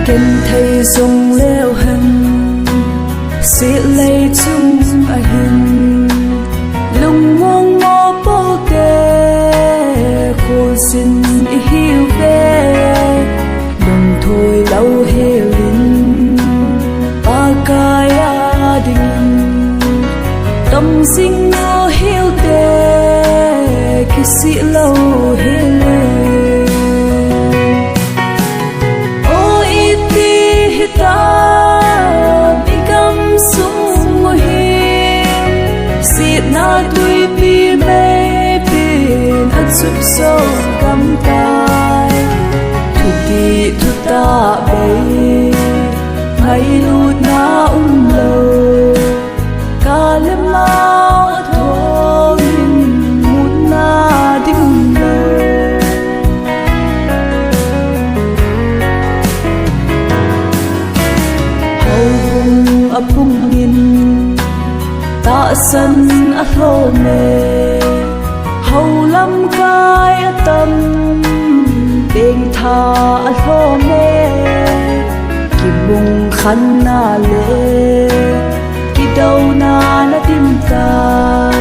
ken thei zong leo han si lei chung a hin lung mong mo po te khô xin i hiu ve lung thôi lâu helin pa kaya ding tâm sinh no hiu te khi si lâu helin na tui pi me pin at sup so kam tai thu ti thu ta bay hay lut na lo ka le mau thong mut na ding lo hong apung min ta sân a thô mê hầu lâm cai a tâm bên tha a thô mê ki bung khăn na lê ki đâu na tim ta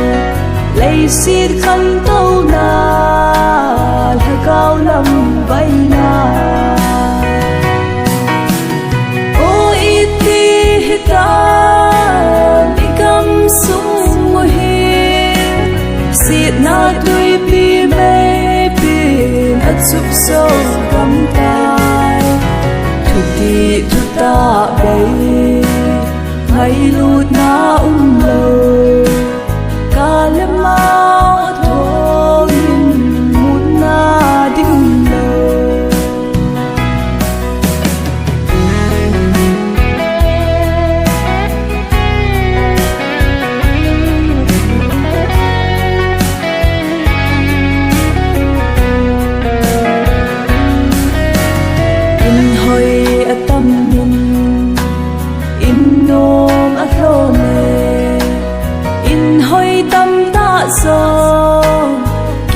lấy xiết khăn tâu na là cao lâm bay na ô iti ta na tui pi me pin at sup so kam tai thu ti thu ta bay hay lut na lo ka le mau thong mut na ding lo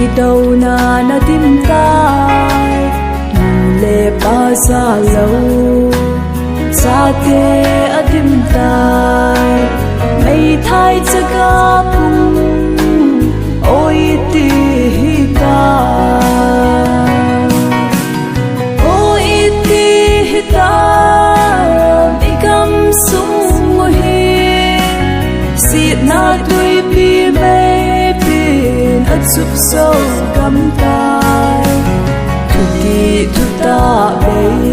ki đâu na tim tai nu le pa sa lâu sa te a tim tai mei thai cha ga pung oi ti hi ta oi ti hi ta i kam sung mo hi si na tui pi me at sup so kam tai thu ti thu ta bay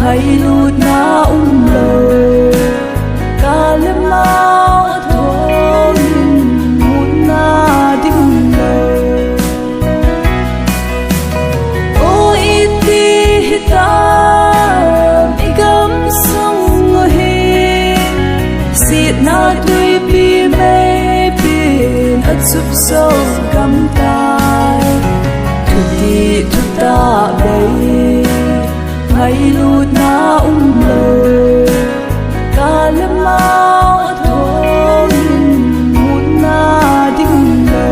hay lut na lo ka le mau thong mut na ding lo ô iti ta i gam song hi si na tui pi me at sup so kam tai thu ti thu ta bay hay lut na lo ka le mau thong mut na ding lo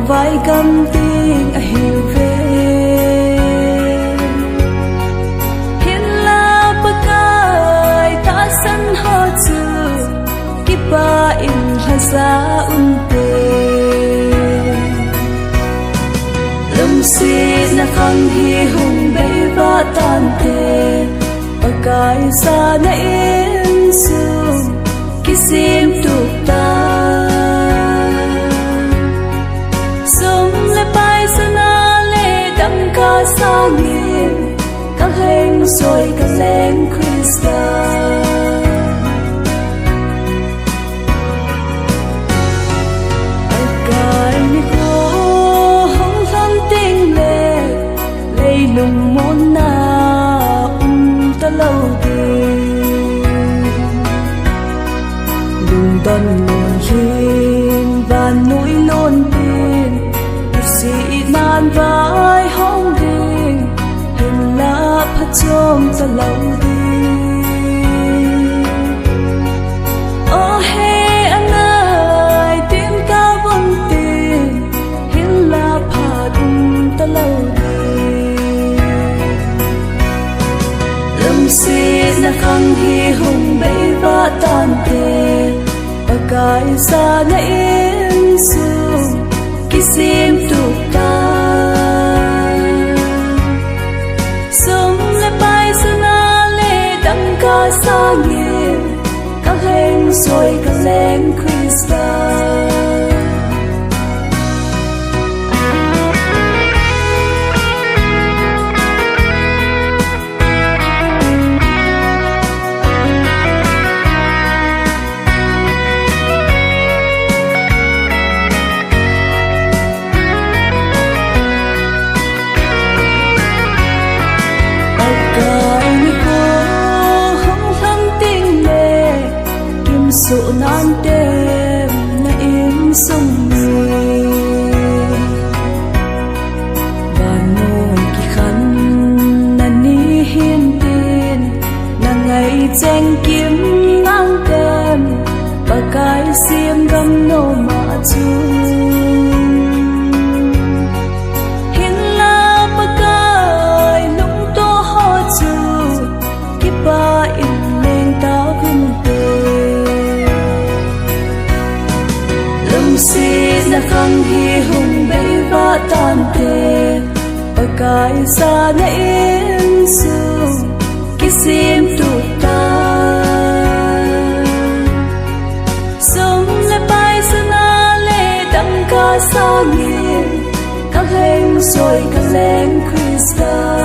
vai cầm tiếng a hiểu về hiền la pakai ta san ho chu kipa in hasa unte lâm si na khang hi hùng bay va tan te pakai sa na in su kisim tuk ta sum le pai sana le dam ca sa nghiêng các hên rồi các lên Christa cái cô không thân tình lệ lấy lùng môn na ta lâu tiền lùng tân lùng hiên và núi lôn tiền sĩ nan vai hong đình hình lá phát trong ta lâu tiền he anh ơi tim ta vẫn tiền hình lá phát ta lâu tiền lâm sĩ na khăng hi hùng bay và tan tê và cái xa na yên sương kisim tuta sông le bay sana le đăng ca sa nghiêng các hên rồi các lên Christa số nan đêm na im sông người và nỗi kỳ khăn na ni hiên tiền na ngày tranh kiếm ngang tem và cái xiêm găm nô mà chung hiên la ba cái lung to ho chu ki ba in lên ta vinh sĩ na khăng hi hùng bay và tan tê và cái xa na yên sương kisim tuta sông le bay sana le đăng ca sa nghiêng các hên rồi các lên Christa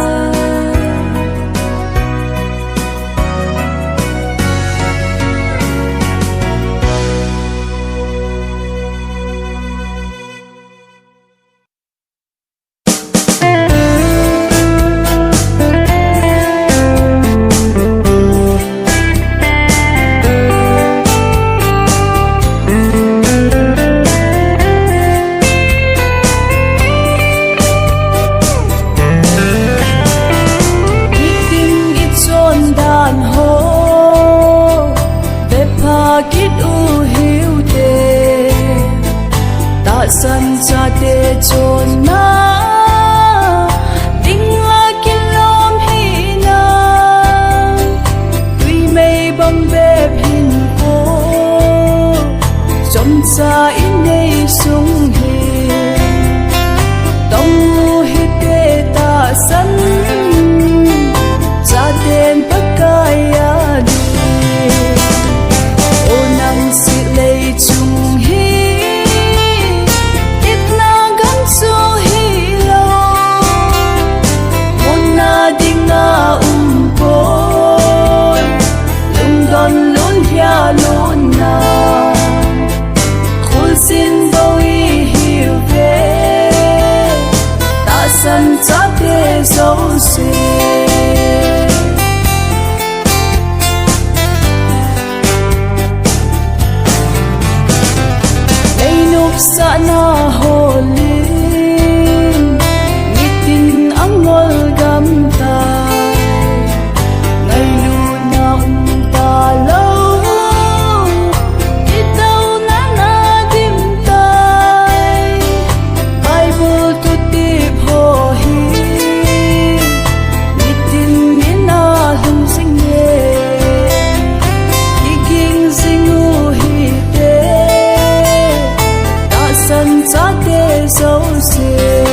san cha te chon na ding la kilom hi na tui mei bang be hin ko som cha in nei sung hi tong hi te ta san cha ten pakaya ni o nang si lei chung hi luôn na khul xin bôi hiểu về ta sân chắc để dấu xe đây núp sa na hồ linh nghĩ tin ang ngol gam tay ngày lu na ta lâu dấu xe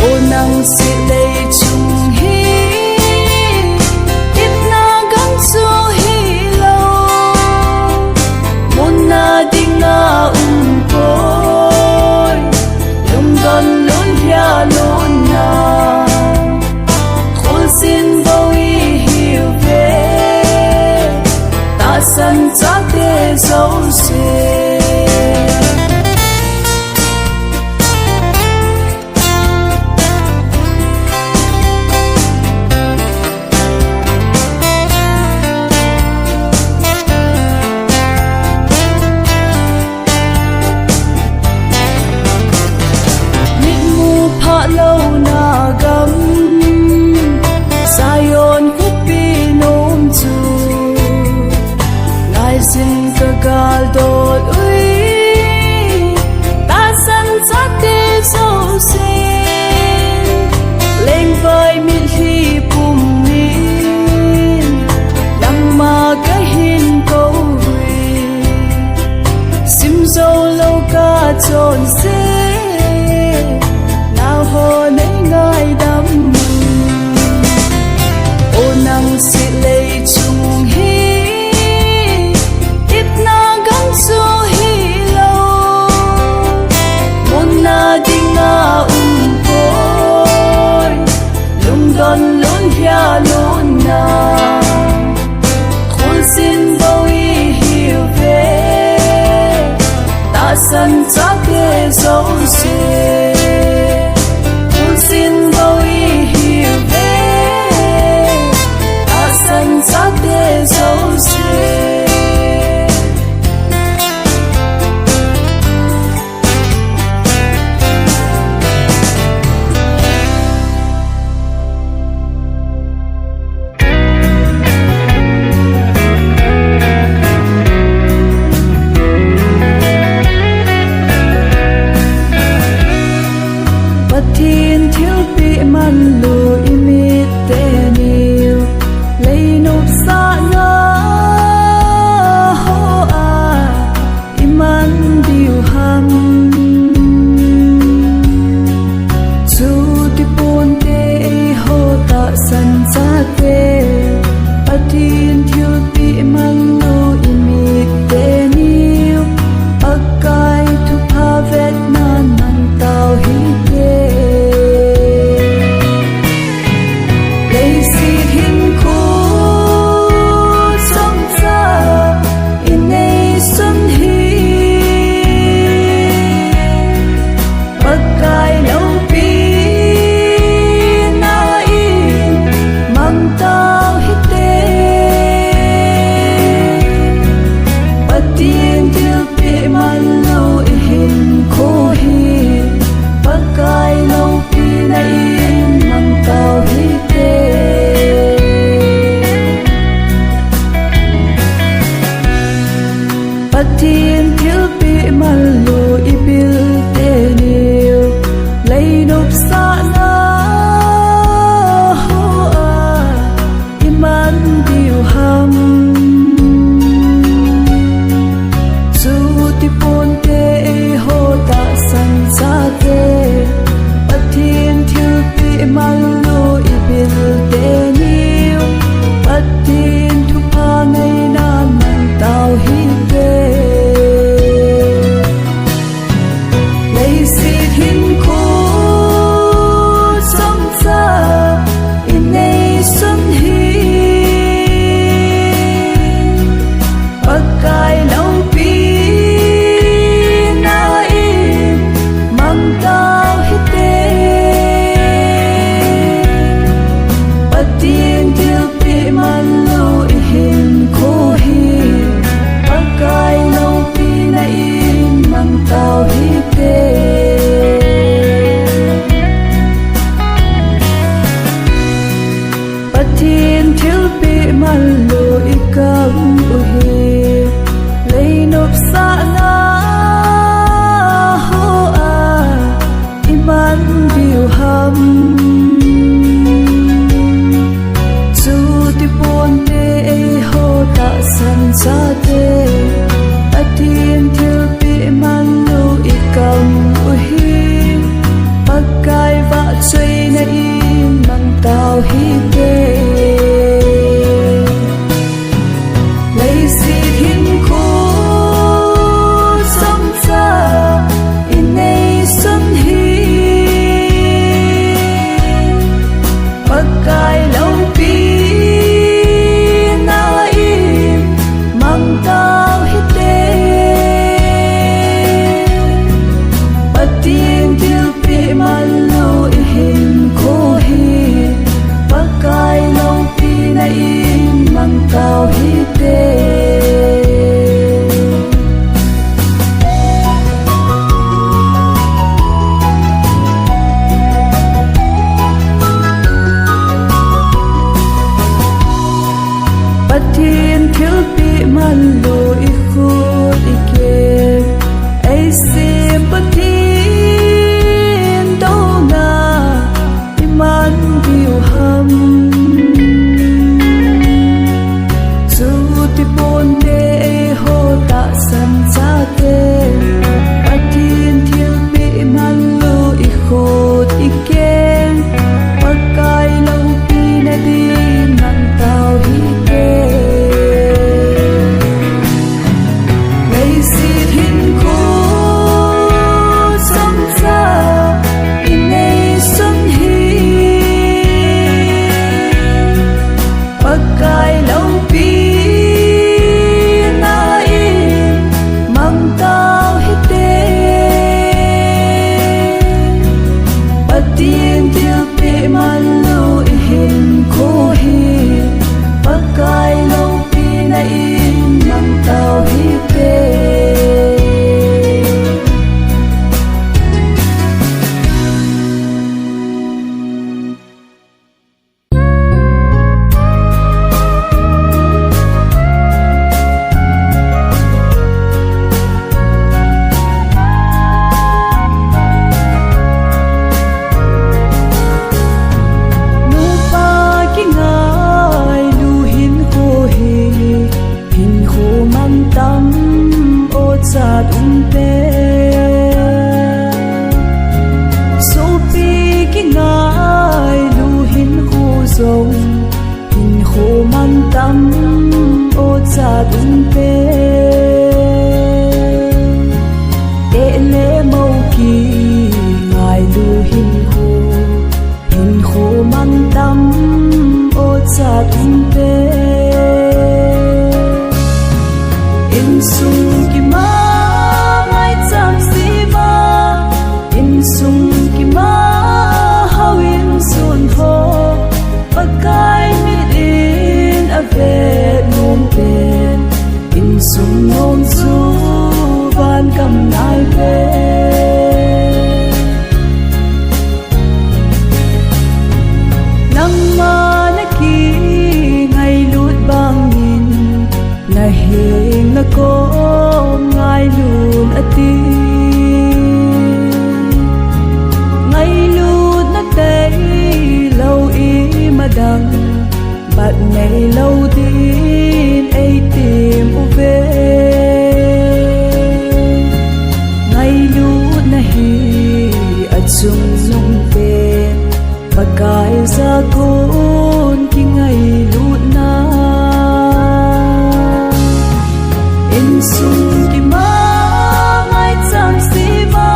ô nắng si lei chung hi tiếp na gắng su hi lâu muốn na ding na côi lung don lun ya lun na don lun hia lun na khul sin boi hiu ve ta san cha ke zo se khul sin boi hiu ve ta san cha ke zo se thiên thiếu bị man lùi mi tê niu lấy nộp xa ngã hô iman điều ham dù đi buồn tê hô ta san xa tê thiên thiếu bị man lùi mi tê niu akai thu pa vet nan man tao hi tê thiên thiếu bị man lùi bil tê niu lấy nộp xa na hô iman điều ham dù ti pon tê hô ta san sa tê thiên thiếu bị man lùi bil tê niu thiên thu pa ngày na man tao hi tê thiên thiếu bị man lùi cầm uhi lấy nộp xa na hô iman điều ham dù ti buồn tê hô ta san cha tê thiên thiếu bị man lùi cầm uhi pakai va chơi nay mang tao hi tê hiền na có ngài luôn ở ti ngày luôn na tây lâu ý mà đằng bạn này lâu tin ấy tìm u về ngày luôn na hi ở chung nông bên và cái ra côn khi ngày luôn na in sung ki ma ngai chang si ma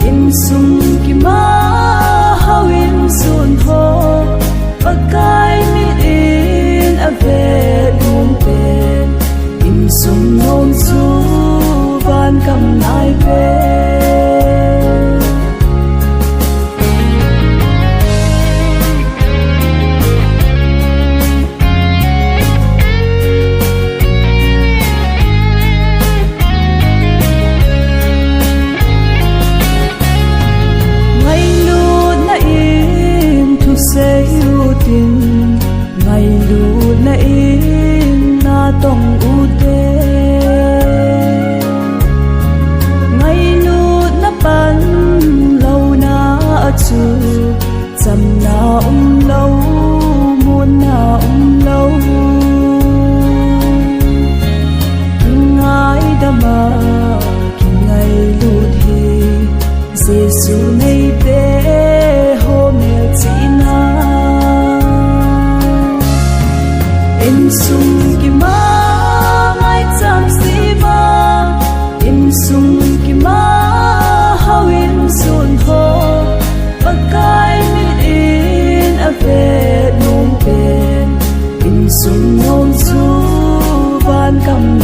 in sung ki ma how in sun ho và cái mi in a ve nung pen in sung non su van kam nai ve ngày lu na in na tong u te ngày lu na pan lâu na chu cham na lâu muôn na lâu ngài đama ki ngày lu thi Giêsu nay be ho mel chi na in sung ki ma ngai chang si ma in sung ki ma how in sun ho và cái mi in a ve nung pen in sung non su van kam